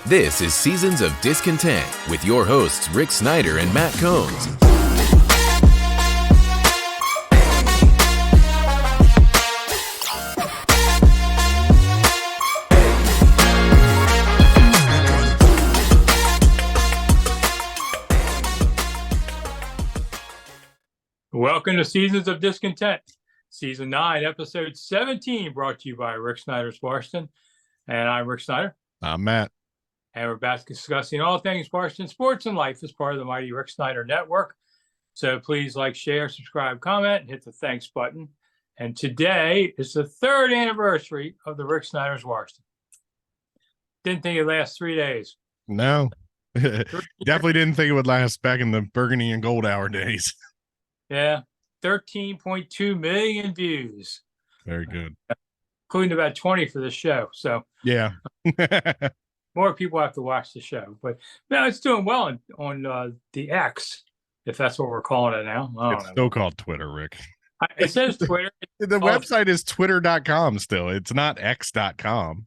This is Seasons of Discontent with your hosts Rick Snyder and Matt Combs. Welcome to Seasons of Discontent, Season 9, Episode 17, brought to you by Rick Snyder's Washington. And I'm Rick Snyder. I'm Matt. And we're back discussing all things Washington sports and life as part of the mighty Rick Snyder Network. So please like, share, subscribe, comment, and hit the thanks button. And today is the third anniversary of the Rick Snyder's Washington. Didn't think it'd last 3 days. No, definitely didn't think it would last back in the burgundy and gold hour days. Yeah, 13.2 million views. Very good. Including about 20 for the show. So yeah. More people have to watch the show, but no, it's doing well on the X, if that's what we're calling it now. It's still called Twitter, Rick. It says Twitter. The website is twitter.com still. It's not x.com.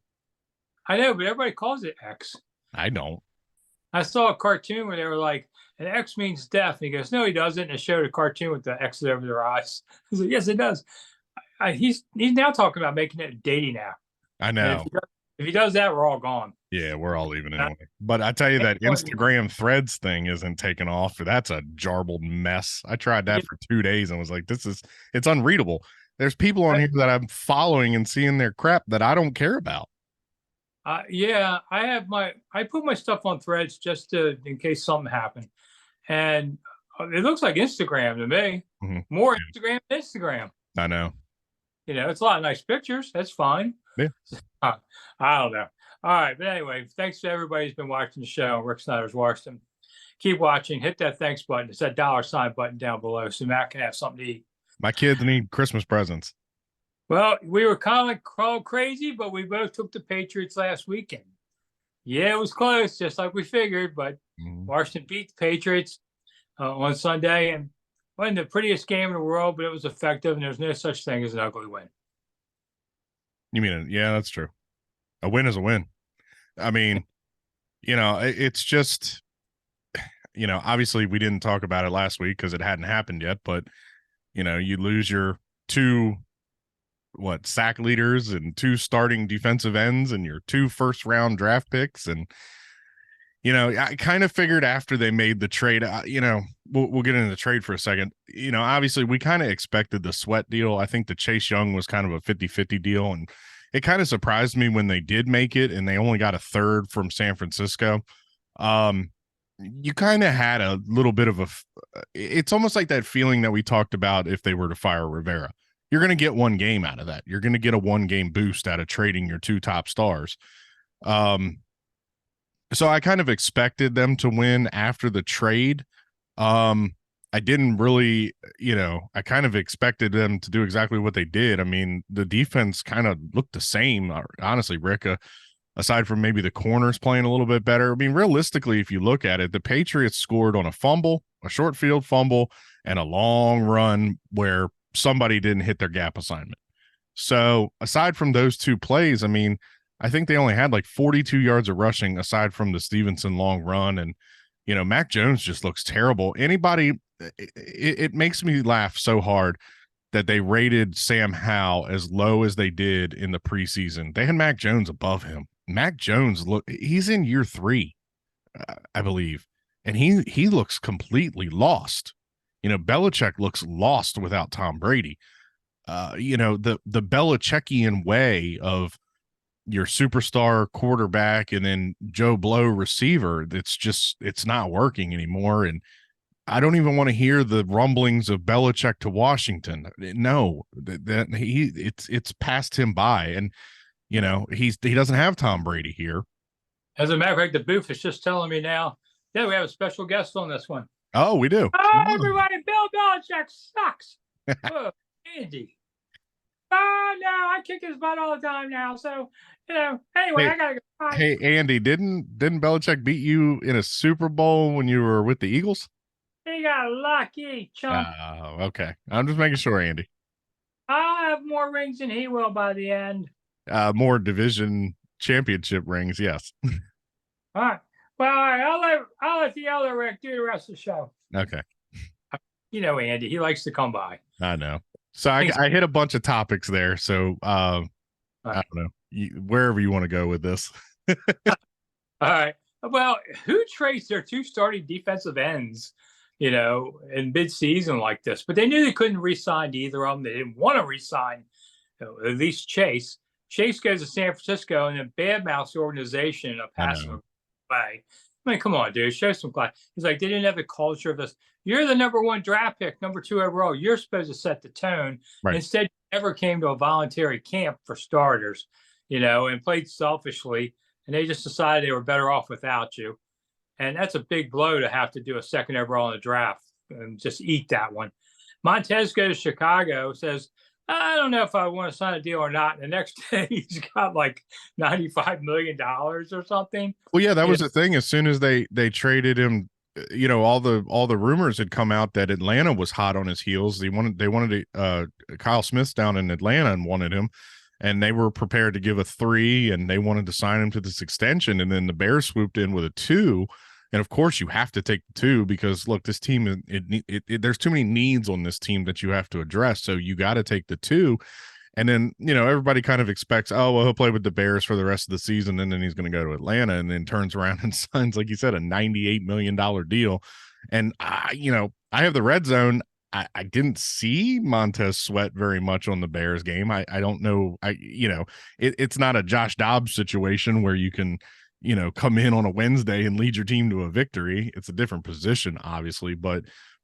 I know, but everybody calls it X. I don't. I saw a cartoon where they were like, an X means death. And he goes, no, he doesn't. And it showed a cartoon with the X's over their eyes. I said, yes, it does. He's now talking about making it a dating app. I know. If he does that, we're all gone. Yeah, we're all leaving anyway. But I tell you, that Instagram Threads thing isn't taking off. That's a jarbled mess. I tried that for 2 days and was like, it's unreadable. There's people on here that I'm following and seeing their crap that I don't care about. Yeah, I put my stuff on Threads just in case something happened. And it looks like Instagram to me. Mm-hmm. More Instagram than Instagram. I know. You know, it's a lot of nice pictures. That's fine. Yeah. I don't know. All right. But anyway, thanks to everybody who's been watching the show. Rick Snyder's Washington. Keep watching. Hit that thanks button. It's that $sign button down below so Matt can have something to eat. My kids need Christmas presents. Well, we were kind of crazy, but we both took the Patriots last weekend. Yeah, it was close, just like we figured, but Washington beat the Patriots on Sunday, and wasn't the prettiest game in the world, but it was effective, and there's no such thing as an ugly win. You mean, yeah, that's true. A win is a win. I mean, you know, it's just, you know, obviously we didn't talk about it last week because it hadn't happened yet, but, you know, you lose your two sack leaders and 2 starting defensive ends and your 2 first-round draft picks. And, you know, I kind of figured after they made the trade, you know, we'll get into the trade for a second. You know, obviously we kind of expected the Sweat deal. I think the Chase Young was kind of a 50-50 deal, and it kind of surprised me when they did make it and they only got a third from San Francisco. You kind of had a little bit of it's almost like that feeling that we talked about if they were to fire Rivera. You're going to get one game out of that. You're going to get a 1-game boost out of trading your 2 top stars. So I kind of expected them to win after the trade. I didn't really, you know, I kind of expected them to do exactly what they did. I mean, the defense kind of looked the same, honestly, Rick, aside from maybe the corners playing a little bit better. I mean, realistically, if you look at it, the Patriots scored on a fumble, a short field fumble, and a long run where somebody didn't hit their gap assignment. So aside from those 2 plays, I mean, I think they only had like 42 yards of rushing aside from the Stevenson long run. And, you know, Mac Jones just looks terrible. It makes me laugh so hard that they rated Sam Howell as low as they did in the preseason. They had Mac Jones above him. Mac Jones, he's in year 3, I believe. And he looks completely lost. You know, Belichick looks lost without Tom Brady. You know, the Belichickian way of your superstar quarterback and then Joe Blow receiver, it's not working anymore. And I don't even want to hear the rumblings of Belichick to Washington. No, it's passed him by. And, you know, he doesn't have Tom Brady here. As a matter of fact, the booth is just telling me now, yeah, we have a special guest on this one. Oh, we do. Oh, everybody, Bill Belichick sucks. Oh, Andy. Oh, no, I kick his butt all the time now. So, you know, anyway, I got to go. Bye. Hey, Andy, didn't Belichick beat you in a Super Bowl when you were with the Eagles? He got lucky, chump. Oh, okay. I'm just making sure, Andy. I'll have more rings than he will by the end. More division championship rings, yes. All right. Well, all right, I'll let the other Rick do the rest of the show. Okay. You know, Andy, he likes to come by. I know. So Thanks. I hit a bunch of topics there. So I Right. don't know, wherever you want to go with this. All right. Well, who trades their two starting defensive ends, in midseason like this? But they knew they couldn't re-sign either of them. They didn't want to re-sign, at least Chase. Chase goes to San Francisco and then badmouths the organization in a passive way. I mean, come on, dude, show some class. He's like, they didn't have the culture of this. You're the number 1 draft pick, number 2 overall. You're supposed to set the tone. Right. Instead, you never came to a voluntary camp for starters, and played selfishly. And they just decided they were better off without you. And that's a big blow to have to do a 2nd overall in the draft and just eat that one. Montez goes to Chicago, says, I don't know if I want to sign a deal or not. And the next day, he's got like $95 million or something. Well, yeah, that was the thing. As soon as they traded him, all the rumors had come out that Atlanta was hot on his heels. They wanted Kyle Smith's down in Atlanta and wanted him, and they were prepared to give a 3, and they wanted to sign him to this extension. And then the Bears swooped in with a 2. And of course, you have to take the 2 because look, this team, there's too many needs on this team that you have to address. So you got to take the 2. And then, everybody kind of expects, oh, well, he'll play with the Bears for the rest of the season, and then he's going to go to Atlanta, and then turns around and signs, like you said, a $98 million deal. And, I have the red zone. I didn't see Montez Sweat very much on the Bears game. I don't know. It's not a Josh Dobbs situation where you can, come in on a Wednesday and lead your team to a victory. It's a different position, obviously, but,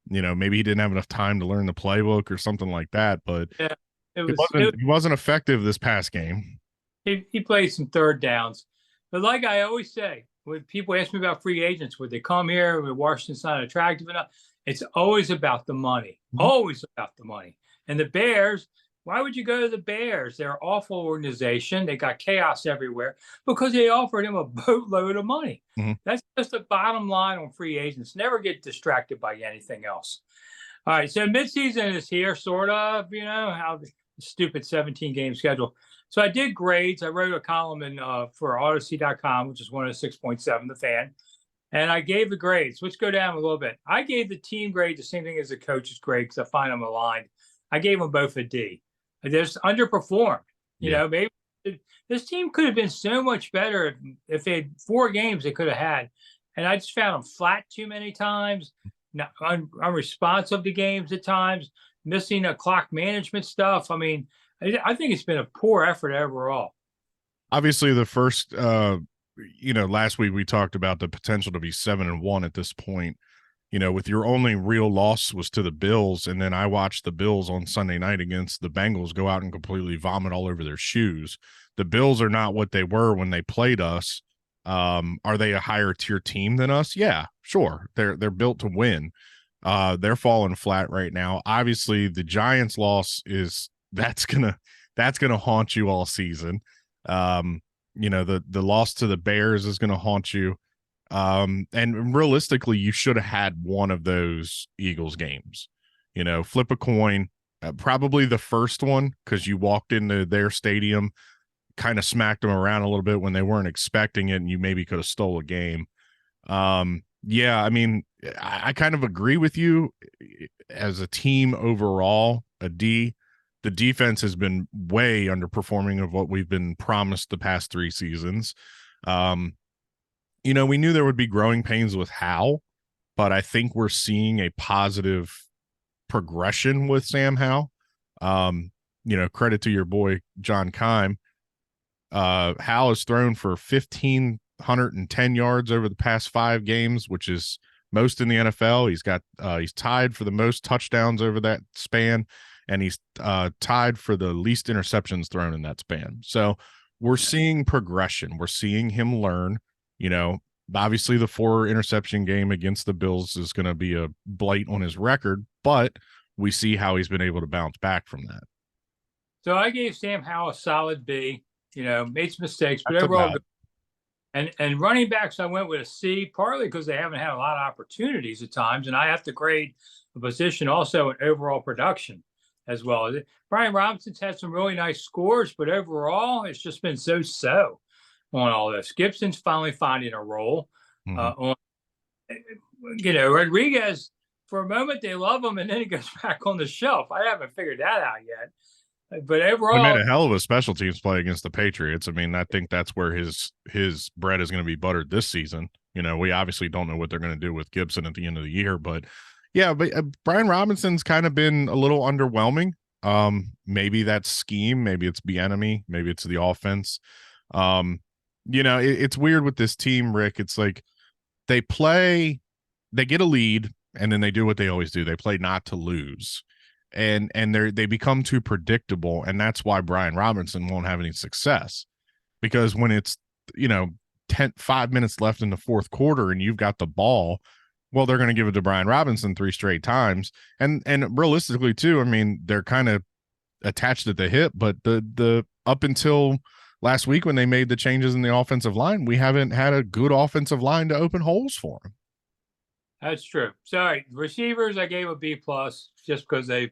maybe he didn't have enough time to learn the playbook or something like that. But yeah. He wasn't effective this past game. He played some third downs. But like I always say, when people ask me about free agents, would they come here? Would Washington's not attractive enough? It's always about the money. Always about the money. And the Bears, why would you go to the Bears? They're an awful organization. They got chaos everywhere because they offered him a boatload of money. That's just the bottom line on free agents. Never get distracted by anything else. All right, so midseason is here, sort of, how the stupid 17-game schedule. So I did grades. I wrote a column for Odyssey.com, which is 106.7, The Fan. And I gave the grades. Let's go down a little bit. I gave the team grade the same thing as the coach's grade because I find them aligned. I gave them both a D. They just underperformed. Maybe this team could have been so much better if they had 4 games they could have had. And I just found them flat too many times, not unresponsive to games at times, missing a clock management stuff. I mean, I think it's been a poor effort overall. Obviously, the first last week we talked about the potential to be 7-1 at this point, with your only real loss was to the Bills. And then I watched the Bills on Sunday night against the Bengals go out and completely vomit all over their shoes. The Bills are not what they were when they played us. Are they a higher tier team than us? Yeah, sure. They're built to win. They're falling flat right now. Obviously the Giants loss that's gonna haunt you all season. The loss to the Bears is going to haunt you. And realistically, you should have had one of those Eagles games. Flip a coin, probably the first one, because you walked into their stadium, kind of smacked them around a little bit when they weren't expecting it, and you maybe could have stole a game. Yeah, I mean, I kind of agree with you. As a team overall, a D. The defense has been way underperforming of what we've been promised the past 3 seasons. We knew there would be growing pains with Howell, but I think we're seeing a positive progression with Sam Howell. Credit to your boy, John Keim. Howell has thrown for 1,510 yards over the past 5 games, which is most in the NFL. He's tied for the most touchdowns over that span. And he's tied for the least interceptions thrown in that span. So we're seeing progression. We're seeing him learn. Obviously the 4 interception game against the Bills is going to be a blight on his record, but we see how he's been able to bounce back from that. So I gave Sam Howell a solid B. Made some mistakes, but overall. And running backs, I went with a C, partly because they haven't had a lot of opportunities at times, and I have to grade the position also in overall production as well. Brian Robinson's had some really nice scores, but overall, it's just been so-so. on all this. Gibson's finally finding a role. Mhm. On Rodriguez, for a moment they love him, and then he goes back on the shelf. I haven't figured that out yet. But We made overall, a hell of a special teams play against the Patriots. I mean, I think that's where his bread is going to be buttered this season. We obviously don't know what they're going to do with Gibson at the end of the year, but yeah, but Brian Robinson's kind of been a little underwhelming. Maybe that's scheme, maybe it's Bieniemy, maybe it's the offense. It's weird with this team, Rick. It's like they get a lead, and then they do what they always do. They play not to lose. And they become too predictable, and that's why Brian Robinson won't have any success, because when it's 5 minutes left in the fourth quarter and you've got the ball, well, they're going to give it to Brian Robinson 3 straight times, and realistically too, I mean, they're kind of attached at the hip, but the up until last week when they made the changes in the offensive line, we haven't had a good offensive line to open holes for them. That's true. Sorry, receivers I gave a B+ just because they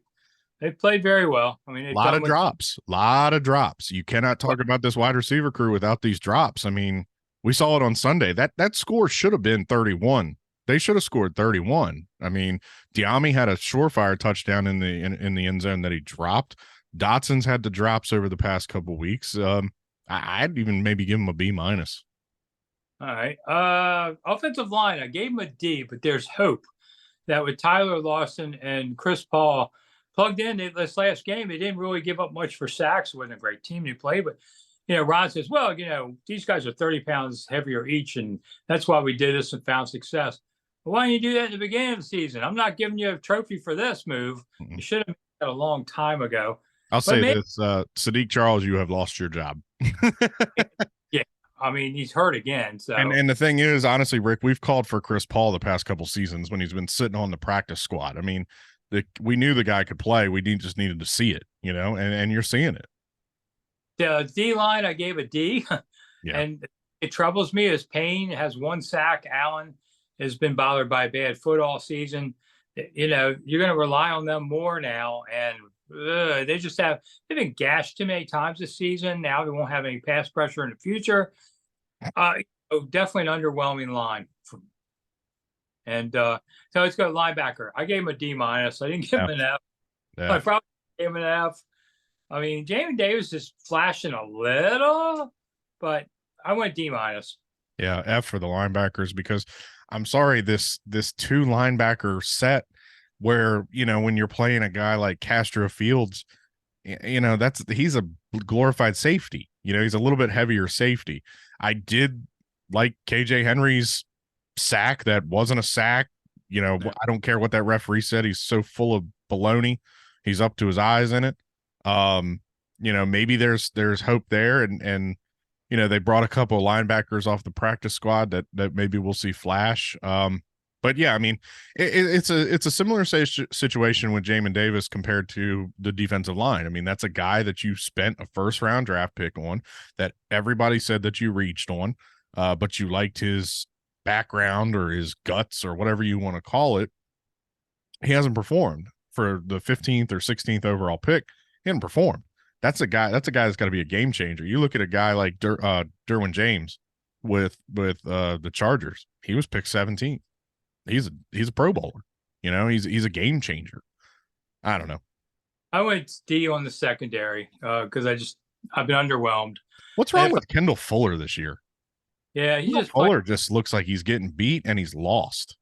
played very well. I mean, A lot of drops. You cannot talk about this wide receiver crew without these drops. I mean, we saw it on Sunday. That score should have been 31. They should have scored 31. I mean, Diami had a surefire touchdown in the end zone that he dropped. Dotson's had the drops over the past couple weeks. I'd even maybe give him a B-. All right. Offensive line, I gave him a D, but there's hope that with Tyler Lawson and Chris Paul plugged in this last game, they didn't really give up much for sacks. It wasn't a great team to play, but Ron says, well, these guys are 30 pounds heavier each, and that's why we did this and found success. Well, why didn't you do that in the beginning of the season? I'm not giving you a trophy for this move. You should have done that a long time ago. I'll say this, Sadiq Charles, you have lost your job. Yeah. I mean, he's hurt again. So, and the thing is, honestly, Rick, we've called for Chris Paul the past couple seasons when he's been sitting on the practice squad. I mean, we knew the guy could play. We just needed to see it, and you're seeing it. The D line, I gave a D. Yeah. And it troubles me as Payne has 1 sack. Allen has been bothered by a bad foot all season. You're going to rely on them more now, and they've been gashed too many times this season. Now they won't have any pass pressure in the future. Definitely an underwhelming line. And so let's go linebacker. I gave him a D-. I didn't give him an F. Yeah. I probably gave him an F. I mean, Jamin Davis is flashing a little, but I went D-. Yeah, F for the linebackers, because I'm sorry, this 2 linebacker set where, when you're playing a guy like Castro Fields, he's a glorified safety. He's a little bit heavier safety. I did like KJ Henry's sack. That wasn't a sack. I don't care what that referee said. He's so full of baloney. He's up to his eyes in it. Maybe there's hope there, and they brought a couple of linebackers off the practice squad that maybe we'll see flash. But yeah, I mean, it's a similar situation with Jamin Davis compared to the defensive line. I mean, that's a guy that you spent a 1st-round draft pick on, that everybody said that you reached on, but you liked his background or his guts or whatever you want to call it. He hasn't performed for the 15th or 16th overall pick. He hasn't performed. That's a guy that's got to be a game changer. You look at a guy like Derwin James with the Chargers. He was picked 17th. He's a Pro Bowler. He's a game changer. I don't know. I went D on the secondary because I've been underwhelmed. What's wrong with Kendall Fuller this year? Yeah, Fuller just looks like he's getting beat and he's lost.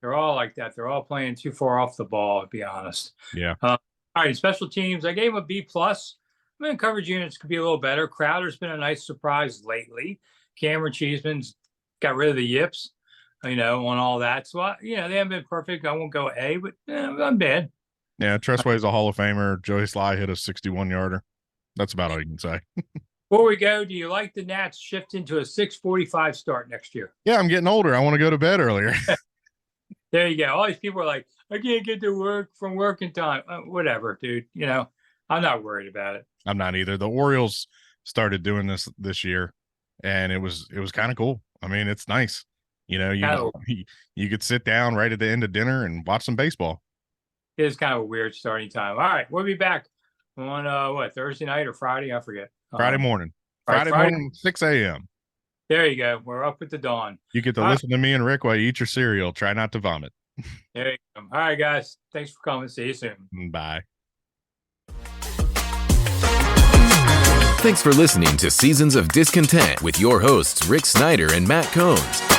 They're all like that. They're all playing too far off the ball, to be honest. Yeah. All right, special teams. I gave him a B+. I mean, coverage units could be a little better. Crowder's been a nice surprise lately. Cameron Cheeseman's got rid of the yips, on all that. So, they haven't been perfect. I won't go A, but not bad. Yeah, Tressway's a Hall of Famer. Joey Sly hit a 61-yarder. That's about all you can say. Before we go, do you like the Nats shifting to a 6:45 start next year? Yeah, I'm getting older. I want to go to bed earlier. There you go. All these people are like, I can't get to work from work in time. Whatever, dude. I'm not worried about it. I'm not either. The Orioles started doing this year, and it was kind of cool. I mean, it's nice. You could sit down right at the end of dinner and watch some baseball. It is kind of a weird starting time. All right, we'll be back on Thursday night or Friday? I forget. Friday morning. Friday Friday morning, 6 a.m. There you go. We're up at the dawn. You get to All right. listen to me and Rick while you eat your cereal. Try not to vomit. There you go. All right, guys. Thanks for coming. See you soon. Bye. Thanks for listening to Seasons of Discontent with your hosts, Rick Snyder and Matt Combs.